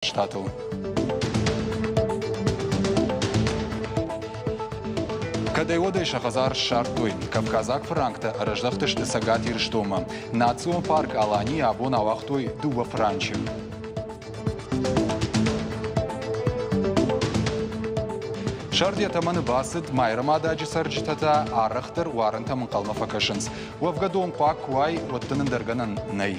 штату. Кадайода и Шахазар Шартуй, Кавказак Франкта, Рождахтышты Сагат Ирштома, Национ парк Алани, Абон Авахтой, Дуба Франчи. Шарди таманы басыд майрамада сарджитата арахтар уарынта мынқалма факашынс. Уавгадон пак куай оттынын дарганан ней.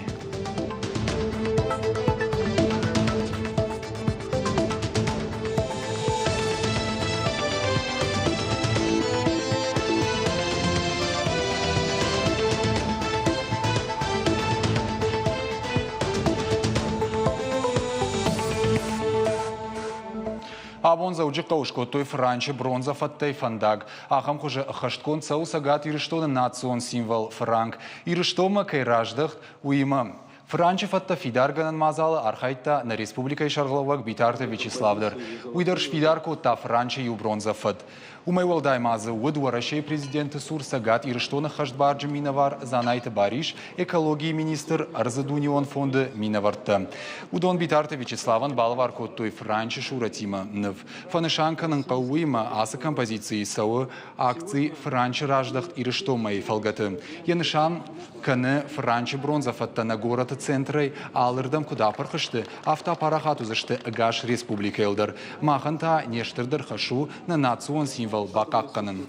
Абон заужи қаушко той Франче бронза фаттай фандаг. Ахам хуже хашткон цау сагат ирштона национ символ франк. Ирштома кай раждах уима. Франче фатта фидарганан мазала архайта на республика Шаргловак битарте Вячеславдар. Уидар шпидарко та Франче ю бронза фат. Умайвал даймазы удварашей президенты Сур сагат ирштона хаштбарджи миновар занайта бариш экологии министр Арзадунион фонда миноварта. Удон битарте Вячеславан балвар коттой Франче шуратима нв. Фанышанканын кауима аса композиции сау акции Франче раждахт ирштома и фалгаты. Янышан каны Франче бронза фатта на город центрой алырдам куда пархышты автопарахату зашты гаш республика элдар. Маханта нештырдыр хашу на национ символ бакакканын.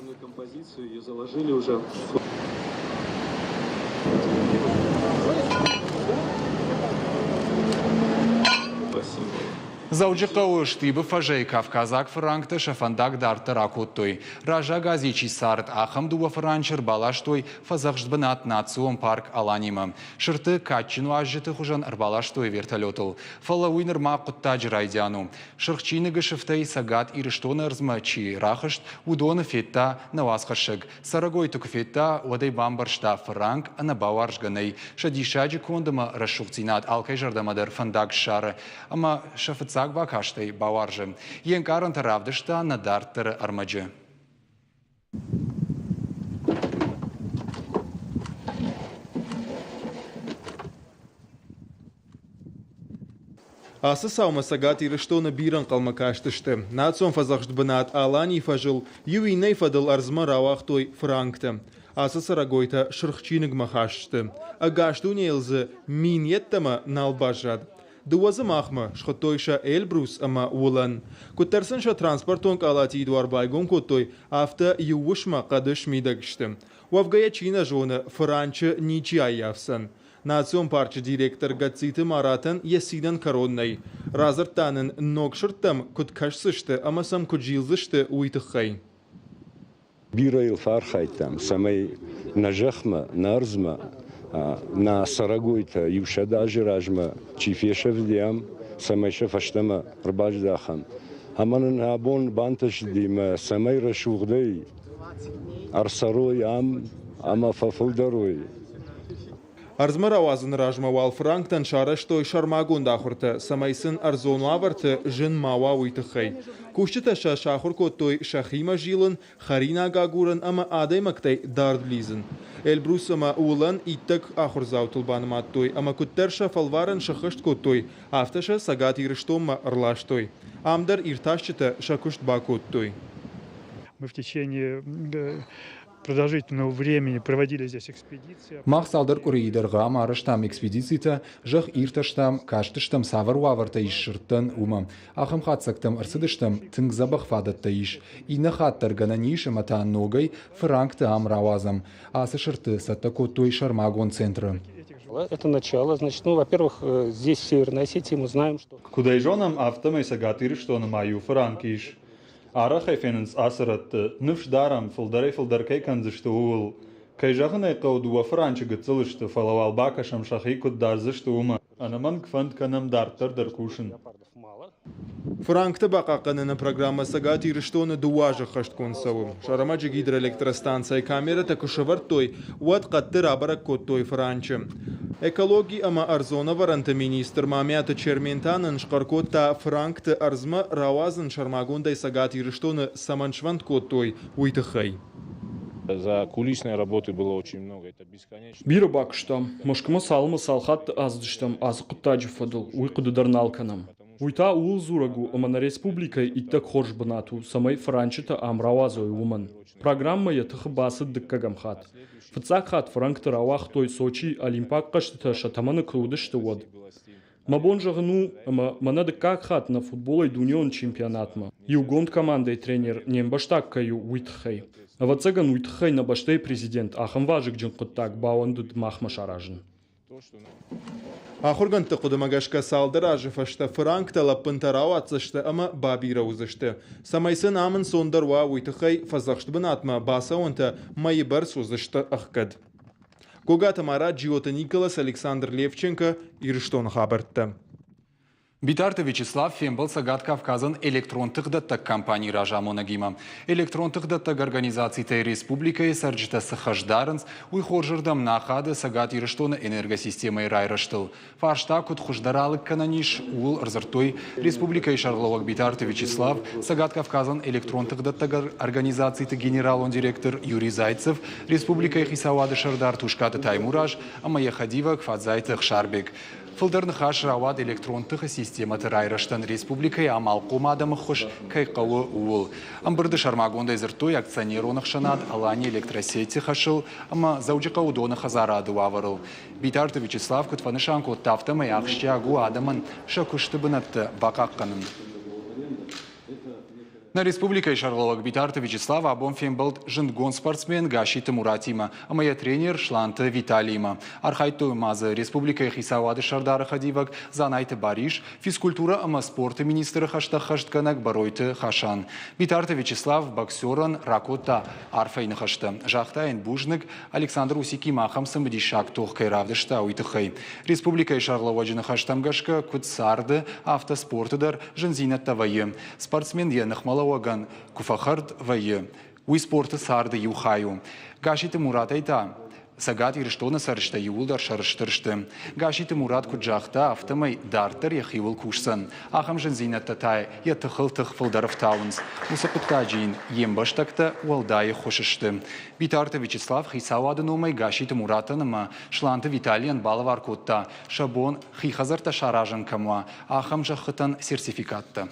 Зауджикау штибы фажей Кавказак франкта шафандак дартар акуттой. Ража газичи сарт ахамдува франчер балаштой фазахжбанат национ парк аланима. Шырты катчину ажжыты хужан арбалаштой вертолетл. Фалауинер мақутта жирайдяну. Шырхчины гашифтай сагат ирыштона рзмачи рахышт удона фетта навасхашыг. Сарагой тук фетта уадай бамбаршта франк ана баваржганай. Шадишаджи кондама рашухцинат алкай жардамадар фандак шары. Ама шафыца Бакаштай баваржы. Ең каран таравдышта на дартыр армаджы. Асы саума сагат ирыштона биран қалмакаштышты. Национ фазахждбанат алани фажыл, ювиней фадыл арзма равахтой франкты. Асы сарагойта шырхчинык махашты. Агашту нейлзы миньеттама налбажад. Дуазы махма шхотойша Эльбрус ама улан. Куттерсенша транспортонг алати идуар байгон коттой авто ювушма кадыш мидагшты. Уавгая чина жона Франче ничи айявсан. Национ парчы директор Гациты Маратан ясидан коронной. Разыртанын ногшырттам куткашсышты амасам куджилзышты уйтыхай. Бирайл фархайтам самай нажахма нарзма на Сарагойта юшадажи ражма чифешев диам самайшев аштама рбаждахам. Аманын абон банташ дима самай рашугдей арсарой ама фафулдарой. Арзмар авазын ражма вал франктан шараштой шармагун дахурта самайсын арзону аварты жын мава уйтыхай. Кушчыта шахур коттой шахима жилын, харина гагурын ама адай мактай дард близын. Эльбрус ама улан иттак ахурзаутылбаным аттой, ама куттерша фалваран шахышт коттой, авташа сагат ирыштомма ырлаштой. Амдар ирташчыта шакушт бакоттой. Мы в течение продолжительного времени проводили здесь экспедиции. Махсалдар куридерга марыштам экспедицията жах ирташтам каштыштам савар уаварта ишшырттан ума. Ахам хатсактам арсыдыштам тынгзабах фадатта иш. Ина хаттар гананиш амата ногай франкта амравазам. Асы шырты сатта коттой шармагон центра. Это начало. Значит, ну, во-первых, здесь в Северной Осетии мы знаем, что... Куда ижонам автомай сагат ирыштона маю франкиш. Арахай фененс асарат нуфш дарам фулдар кейканзышты уул. Кайжахынай қаудуа франчы гыцылышты фалавал бакашам шахи куддарзышты ума. Анаман кфанд канам дартар кушын. Франкты бақақанына программа сагат ирыштона дуажы хашткон савым. Шарамаджы гидроэлектростанция камера такушавартой уат қаттыр абарак коттой франчы. Экологии ама арзона варанта министр мамята черментанын шқаркотта франкты арзма равазын шармагундай сагат ирыштона саманшвант коттой уйтыхай. За кулисной работы было очень много, это бесконечно. Биро бакштам, мошкама салма салхат аздыштам, азы куттаджи фадыл, уйкуды дарналканам. Уйта уул зурагу омана республикой иттак хорж банату самай франчита амравазой уман. Программа я тахбасы дыккагамхат. Фцакхат франктер авах той Сочи олимпак каштата шатаманы крудышты вод. Мабон жағыну манады какхат на футболай дунион чемпионатма. Югонд командой тренер нембаштак каю уйтхай. Авацаган уйтхай на баштай президент ахам важик джинкуттак бауандуд махмашаражын. Ахурган тақудамагашка салдыражы фашта франк талаппынтарау атсышты ама бабира узышты. Самайсын амын сондарва уйтхай фазақшты бынатма баса онта майыбар сузышты ахкад. Когата Марат, Джиота Николас, Александр Левченко, Ирштон Хабартта. Битарты Вячеслав Фембл сагат Кавказан электронтық даттак компании ражамонагима. Электронтық даттак организацияты республикай сарджита сахаждарынс уйхоржырдам нахады сагат Ирштона энергосистемай райраштыл. Фаршта кут хуждаралык кананиш ул рзартой республикай шарловак Битарты Вячеслав сагат Кавказан электронтық даттак организацияты генерал-он директор Юрий Зайцев республикай хисавады шардар тушкаты Таймураж, ама яхадивак Фадзайтых Шарбек. Фылдырны хаш равад электронтық систематы райраштан республикай амал қомадамы хош кайқауы уыл. Амбырды шармагонда зіртой акционеронық шанад алани электросети хашыл, ама заужиқа удоны хазарады ваварыл. Битарты Вячеслав күтфанышан коттафтамы яқштиагу адамын шакушты бынатты бақаққанын. На республикай шарловак Битарты Вячеслава абон фембалд жындгон спортсмен Гашиты Муратима, а моя тренер Шланты Виталима. Архайту мазы республикай хисавады шардары хадивак занайты Бариш, физкультура ама спорты министры хашта хаштканак баройты хашан. Битарты Вячеслав боксеран ракота арфайны хашта. Жахтайын бужнык Александр Усики махам самбдишак тохкай равдышта уйтыхай. Республикай шарловаджины хаштамгашка кутсарды автоспортыдар жынзинатта вайы. Спортсмен янахмала Ваган Куфахард вайы. Уй спорты сарды юхаю. Гашиты Мурат айта. Сагат Ирштона сарышта юлдар шарыштырышты. Гашиты Мурат куджахта автомай дартер яхивыл кушсан. Ахам жынзинатта тай ятыхыл-тых фылдаров таунс. Усапытка джин ембаштакта уалдайы хошышты. Битарты Вячеслав хисавады номай Гашиты Муратаныма Шланты Виталиян балавар котта. Шабон хихазарта шаражан камуа. Ахам жахытан сертификатта.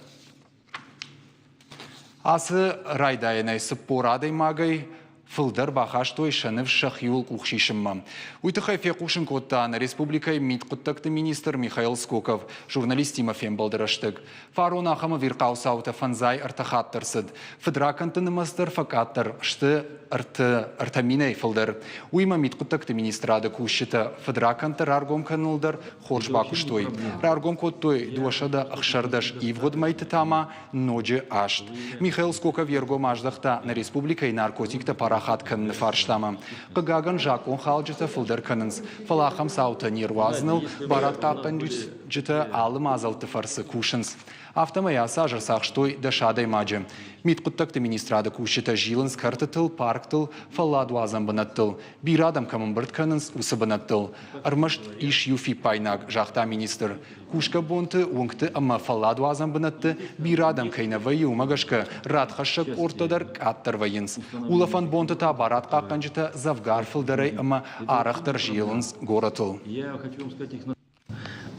Асы райдайнай сыппорадай магай фылдар бахаш той шаныв шахюл кухшишымма. Уйтыхай фекушын коттан республикай миткуттакты министр Михаил Скоков, журналист Тимофем Балдырыштык. Фарон ахама виркаусаута фанзай артахаттырсыд. Фыдракантынымастыр факаттыр, шты артаминай фылдар. Уйма миткуттакты министрады кушшыта. Фыдракантыр аргом канылдар хорж бакуштой. Раргом коттой дуашада ахшардаш ивгодмайты тама ноджи ашт. Михаил Скоков ергом аждахта на республикай наркотикта парахат канны фарштама. Кагаган жакон халджыта фылдар канынс. Фалахам саута нирвазныл барат каппан жыта алым азалты фарсы кушынс. Автомая сажырсақ штой дашадай маджы. Миткуттакты министрады кушыта жилынс картытыл, парктыл, фалладу азам бынаттыл. Бирадам камымбырт канынс усы бынаттыл. Армашт иш юфи пайнак жахта министр. Кушка бонты уңкты ама фалладу азам бынатты. Бирадам кайнавайы умагашка радхашак ортадар каттар вайынс. Улафан бонты та барат қаққанжыта завгар фылдарай ама арақтар жилынс горатыл.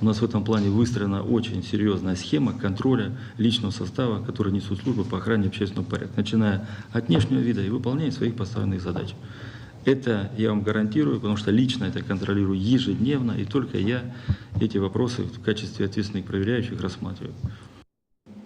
У нас в этом плане выстроена очень серьезная схема контроля личного состава, который несут службы по охране общественного порядка, начиная от внешнего вида и выполнения своих поставленных задач. Это я вам гарантирую, потому что лично это контролирую ежедневно, и только я эти вопросы в качестве ответственных проверяющих рассматриваю.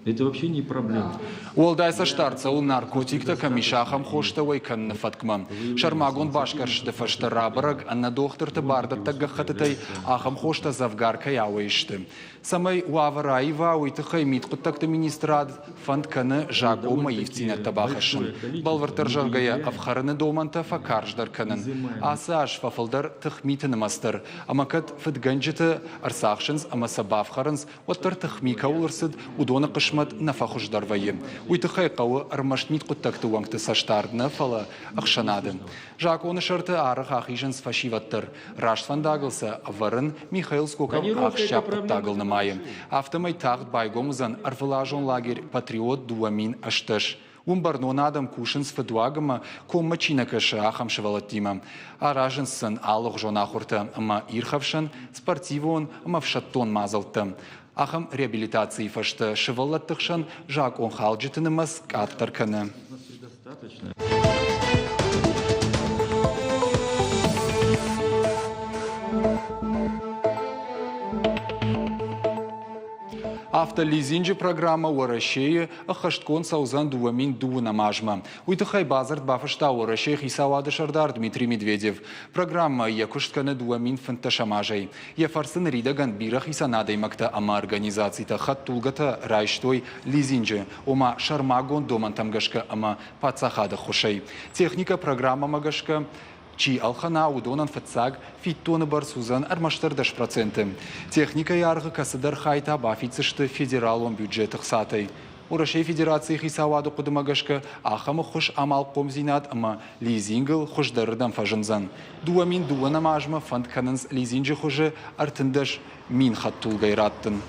Это вообще не проблема. Уолдайса штарца у наркотикта камишахам хоштавай канны фаткмам. Шармагон башкаршды фашты рабараг, анна дохтырты барды таггахатытай ахам хошта завгарка яуэшты. Самай уавараива уйтыхай миткуттакты министрад фантканы жаго маивтинат табахашын. Балвартар жаргая авхарыны доманта факарждар канын. Асаш фафылдар тыхмитыны мастыр. Амакат фытганджыты арсахшынс, ама сабавхарынс, оттар тыхмика улырсыд удоны қышмат нафахуждар вайы. Уйтыхай қауы армашт миткуттакты уаңты саштардына фала ақшанады. Жаконы шарты арық ахижынс фашиваттыр. Раштфан дагылса аварын Михаил Скоков ақшапты дагылны майы. Автомай тағд байгомызан арвылажон лагерь патриот дуамин аштыш. Умбарнон адам кушынс фадуагама комма чинакашы ахам шывалаттима. Аражынсын алық жон ахурты, ама ирхавшын, спортивон, ама вшаттон мазалты. Ахам реабилитации фашта шевалаттықшан жак он халджитынымыз каттарканы. Автолизинджи программа у России ахашткон саузан дуамин дуна мажма. Уйтахай базарт бафашта у России хисавады шардар Дмитрий Медведев. Программа якуштканы дуамин фанташамажай. Я фарсын ридаган бирах хисанадой макта ама организацията хаттулгата райштой лизинджи. Ома шармагон домантамгашка ама пацахада хушай. Техника программа магашка Чи алхана удонан фатсаг фиттоны бар сузан армаштардаш проценты. Техника ярғы касыдар хайта бафицышты федералон бюджет сатай. У России Федерации хисаваду кудымагашка ахамы хуш амал комзинат ама лизингл хушдарыдан фажынзан. Дуамин дуана мажма фандканынс лизинджи хуже артындаш мин хаттул гайраттын.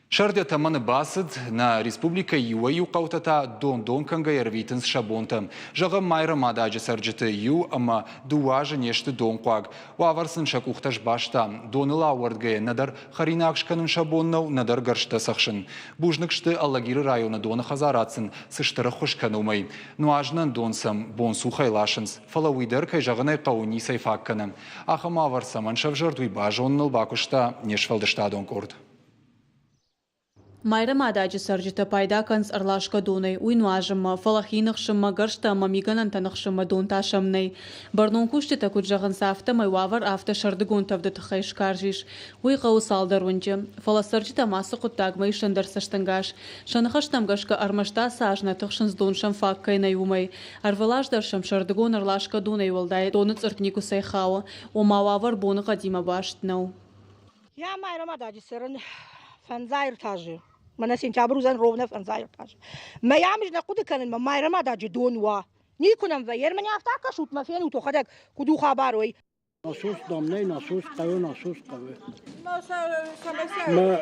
Шардя таманы басыд на республика Юа юқаутата дон канга ярвитынс шабонта. Жага майра мадажы сарджыты ю, ама дуажы нешті дон қуаг. Уаварсын шакухташ башта, доныла уардгая, надар харинакшканын шабоннау, надар гаршта сақшын. Бужныкшты Аллагиры районы доны хазаратсын, сыштыры хушканумай. Нуажнан донсам, бонсу хайлашынс, фалауидар кай жағынай қауыни сайфакканы. Ахама аварсаман шавжардуй бажонныл бакушта нешвалдышта дон корд. Майра мадажы сарджыта пайда канс арлашка донай, уйнуажыма, фалахинықшыма, гарштама, миганантанықшыма донташымнай. Барнон куштыта куджағын сафта майвавар авта шардыгон тавды тұхайш каржиш. Уй қау салдарунчы. Фала сарджыта масы құттагмай шандар саштангаш. Шанықаштамгашка армашта сажна тұқшынс доншам факкай умай. Арвалаждаршам шардыгон арлашка донай валдай, доны цыртнику сайхауа. Омававар боны қадима баштнау. Я майра мадажы сырын фанзайр тажы. من سنتابر وزن رونا فنزاير تاج ما يعمل نقود كان ما يرمى دا جدون وا نيكون مفير من يفتح كشوت ما فين وتاخدك كدو خبروي نصوص ضمني نصوص قوي نصوص قوي ما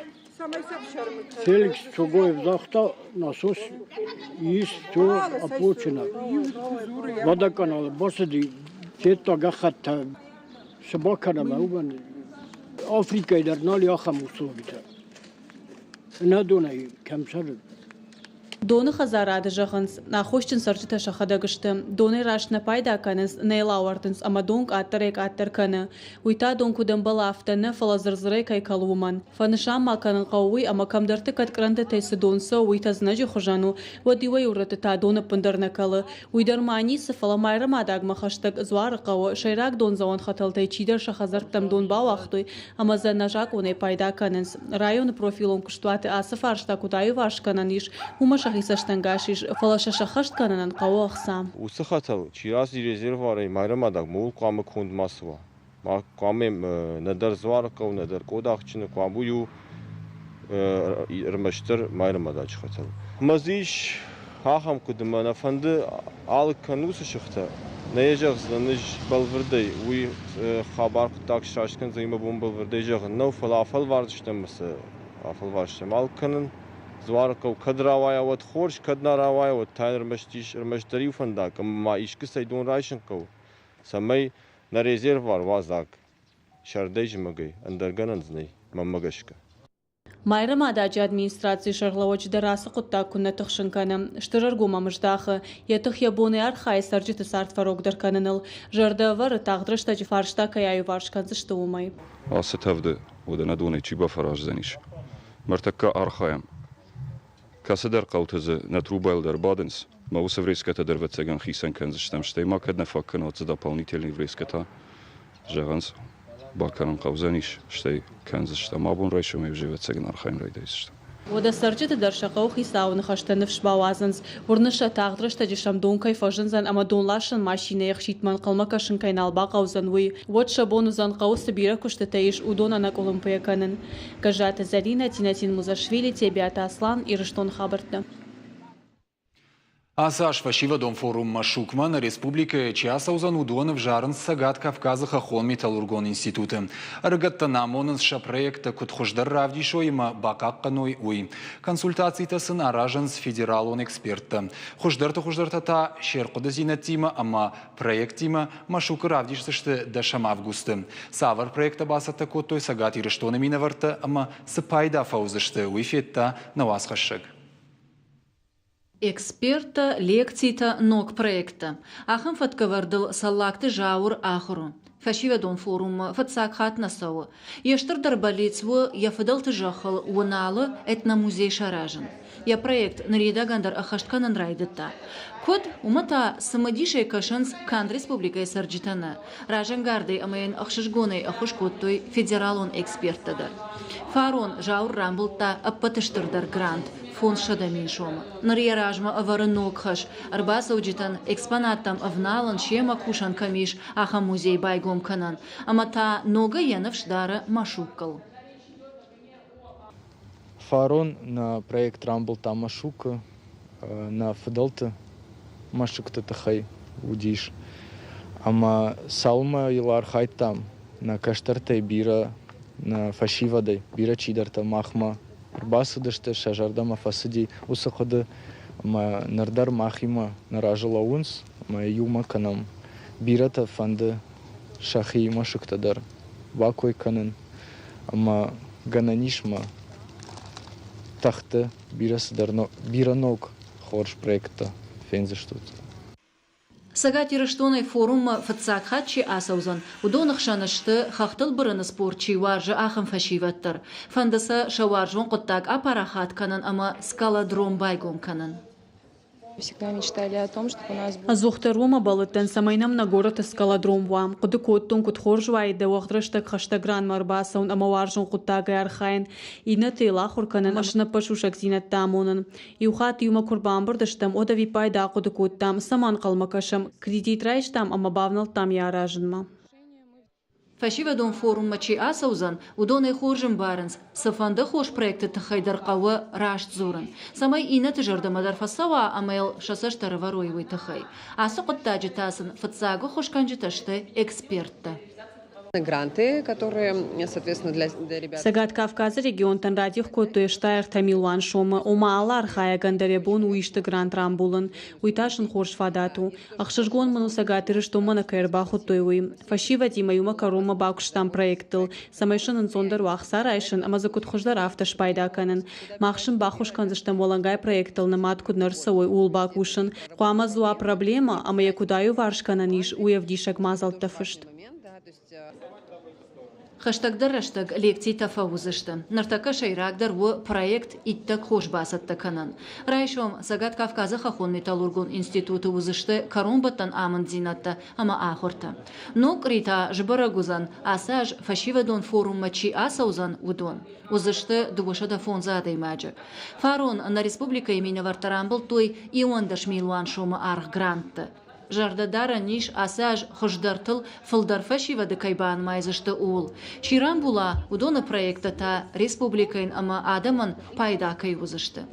فيلكس تقول بضغطه نصوص يستو أبوتشنا وده كان بصدي تيتا جخت سباكنا ما هو من أفريقيا درنا لي آخر مصوبته ندوني كم سر Доны хазарады жағынс, нахошчын сарчыта шахадагышты. Доны рашна пайда каныс, нейлауартынс, ама донг аттарек аттар каны. Уйта донкудын балафтаны фалазырзырай кайкалуман. Фанышам маканын қауый, ама камдарты каткранты тайсы донса уйта знажы хожану. Водивай ураты та доны пындарна калы. Уйдарманисы фала майры мадагма хаштаг зуары қауы. Шайрак дон заон хаталтай чидар шахазарттам дон бауақтой, ама за нажак онай пайда каныс. Районы профилон куштуаты асы фаршта кудайы вашканан иш. Умашах ისაშტანგაშიშ ფალაშაშახაშტკანან ყავახსა უსახათალ ჩიასი რეზერვარი მაირამადაგ მულ ყამ ქონდ მასვა მა ყამე ნადარ ზვარ ყო ნადარ ყოდახჩინე ყაბუიუ რმაშტერ მაირამადაგ ხათალ მაზიშ ხახამ კუდმანა ფანდი ალ კანუს შხთა ნეჟაღს ნეჟ ბალვერდე უი ხაბარ ყტაკ შაშკან ზიმა ბომბალვერდე ჟაღ ნო ფალაფალ ვარდშტემს აფალ ვარშტემ ალ კანან زوارك وكدراوايا وتخورش كدناراوايا وتاير مشتري فنداك ما إيشك سيدون رايشنكو سمي نريزيرفار وازاك شرديج مجي اندرغننزني ممغشك Майра мадажы администрации шарлауч дарасы құтта күнна тұқшын каны. Штырыргу мамыждақы. Етіқ ябоны архай саржыты сарт фарогдар каныныл. Жарды вары тағдырышта жифаршта каяю варшканзышты умай. Асы тавды, одан адуны чиба фаражзаниш. Мартакка архаям. Касадар қаутызы натрубайлдар бадынс, маусы врейската дырвацаган хисан канзыштам штайма кадна факкан отцы дополнительный врейската жағанс баканын қаузаниш штай канзыштам абун райшумай вживацаган архайм райдайсыштам. Вода сарджыты даршақау хисауны хаштаны вшбауазынс, вұрныша тағдырышта жешам донкай фажынзан, ама донлашын машина яқшитман қалмакашын кайналба қаузан уй. Вот шабон узан қаусы бира күшті тәйіш удонана колымпыя канын. Кажата Зарина, Тинатин Музашвили, Тебиата Аслан, Ирыштон Хабарты. Асаш фашива дом форум Машукма на республика Чиасаузан удуан в Жарн Сагат Кавказа Хахон Металлургон институты. Аргатта намонын ша проекта кутхождар равдишо има бакакканой уй. Консультации-то сын аражен с федералон эксперта. Хождарта та шеркода зинатима, ама проектима Машука равдишсашты дашам августа. Савар проекта басата коттой Сагат ирештона минаварта, ама сапайда фаузашты уйфетта на васхашек. Эксперта, лекцията, ног проекта. Ахын фаткавардыл саллакты жаур ахыру. Фашива дон форум фатсакхат насауы. Ештыр дарбалицвы яфыдал тыжахыл уыналы этна музей шаражын. Я проект нарида гандар ахаштканын райдытта. Код умата самадишай кашанс кан республикай сарджитана. Ражан гарды амайын ахшышгонай ахушкоттой федералон эксперттадар. Фарон жаур рамбылта аппатыштырдар грант. Фон шадамин шома. Нарьяражма аварынок хаш. Арбаса уджитан экспонаттам авналан шема кушан камиш аха музей байгом канан. Амата нога янов шдара машуккал. Фарон на проект рамбл там машука на федалта машукта тахай удиш. Ама салма илар хай там на каштартай бира на фашивадай бира чидарта махма. Арбаса дашта шажардама фасади усахода ма нардар махима наражала унс ма юма канам бирата фанда шахи машуктадар вакой канан ама гананишма тахта бирасдарно биранок хорш проекта фензаштут. Сагат ирештонай форум фатсакхатчи асаузан. Удонах шанашты хахтыл бұрыны спортчи варжы ахым фашиваттыр. Фандаса шаваржон құттак апарахат канан, ама скалодром байгом канан. Всегда мечтали о том, чтобы у нас был... Азухтарума балыттан самайнам на город скалодром вам. Куды коттон куд хоржвайды вахдрыштак хаштагран марбасаун ама варжон құттагай архайн. Ина тейла хорканан машина пашушак зинат тамонын. Иухат юма курбан бұрдыштам ода випайда куды коттам саман қалмакашам. Кредит райштам ама бавнал там яражынма. Фашива дон форум мачи асаузан удоны хоржым барынс. Сафанды хош проекты тахайдар қауы рашт зорын. Самай ина тыжардамадар фасава амайл шасаштары вароевый тахай. Асы құттаджи тасын фатсагы хошканджиташты экспертта. Гранты, которые, соответственно, для ребят... Сагат Кавказа регион тан радих коту эштайр тамилуан шома ома алар хая гандаребон уишты грант рамбулан уйташын хорш фадату. Ахшашгон ману сагат ирештома на каерба хотойуи. Фашива дима юма карома бакуштам проектыл. Самайшын инсондар вах сарайшын амазакут хождар авташ пайда канын. Махшын бахуш канзыштам волангай проектыл на маткуд нарсауй ул бакушын. Хуама зуа проблема, ама якудаю варшкананиш уявдишак мазалтафышт. Хаштагдар раштаг лекций тафаузышты. Нартака шайрагдар во проект иттак хош басатта канан. Райшом Сагат Кавказа Хахон Металлургон институты узышты каромбаттан амын зинатта, ама ахорта. Нок рита жбарагузан асаж фашива дон форум мачи асаузан удон. Узышты дубашада фонза адаймаджы. Фарон на республика имени вартарамбл той иондаш милуан шома арх грантты. Жардадара ниш асаж хождартыл фылдар фашива декайбан майзышты ул. Чиран була удона проекта та республикайн ама адаман пайда кайвузышты.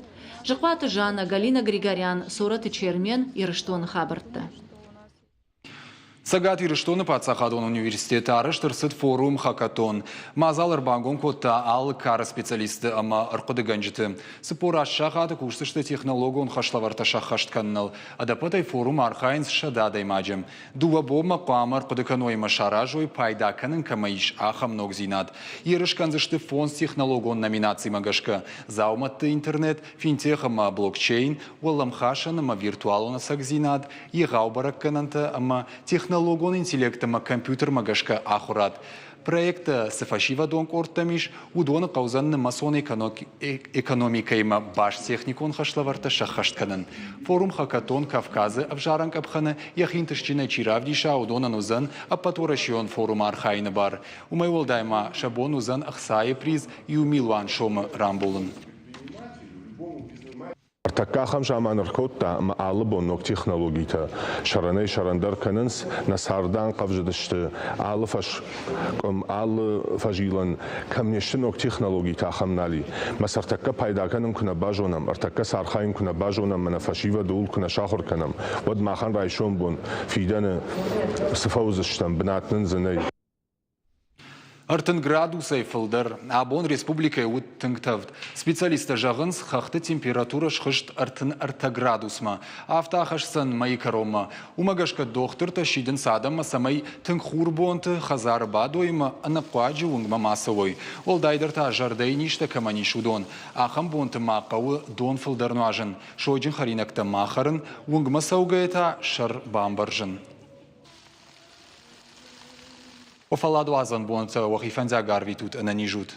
Жықпаты Жана Галина Григорян сораты чермен ирыштон хабыртты. Сагат ирештоны Пацахадон университеті арыштырсыт форум хакатон. Мазал ырбангон котта ал кары специалисты ама ырқыды ганжыты. Сыпор ашшағады курсышты технологон хашлаварта шаққаштканнал. Адапатай форум архайнс шададай маджым. Дуа бома қуама ырқыды канойма шаражой пайда канын камаиш ахам ног зинат. Ирышканзышты фонс технологон номинации магашка. Зауматты интернет, финтех ама блокчейн, уалламхашан ама виртуалона сагзинат, еғаубарак кананта ама технологон интеллектама компьютер магашка ахурат. Проекта сафашива дон кортамиш удона каузанны масон экономикайма баш техникон хашлаварта шахаштканын. Форум хакатон Кавказы авжаран капханы яхинтышчина чиравдиша удона нузан апатурашион форум архайны бар. Умайволдайма шабон узан ахсайы приз и умилуан шомы рамбулын. така хам жаман ркотта ма албон нок технологита шаранай шарандар кананс насардан қавждышты алфаш ком ал фажилан камнешты нок технологита хамнали масартакка пайда канам куна бажонам артакка сархаим куна бажонам мана фашива дул куна шахр канам вад махан райшон бун фидана сфаузыштам бнатнын зынай Артын градусай фылдар, абон республикай ұт тыңтавд. Специалисты жағынс хақты температура шқышт артын арта градусма. Афта ақашсын майы карома. Умагашка доктор ташидын садама самай тыңхур бонты хазар бадойма анапқуаджи уңма масовой. Ол дайдырта жардай ништа каманиш удон. Ахам бонты мақауы дон фылдарну ажын. Шойджин харинакта махарын уңма саугайта шар бамбаржын. Офаладу азан бонца вахифанза гарвитут ананижут.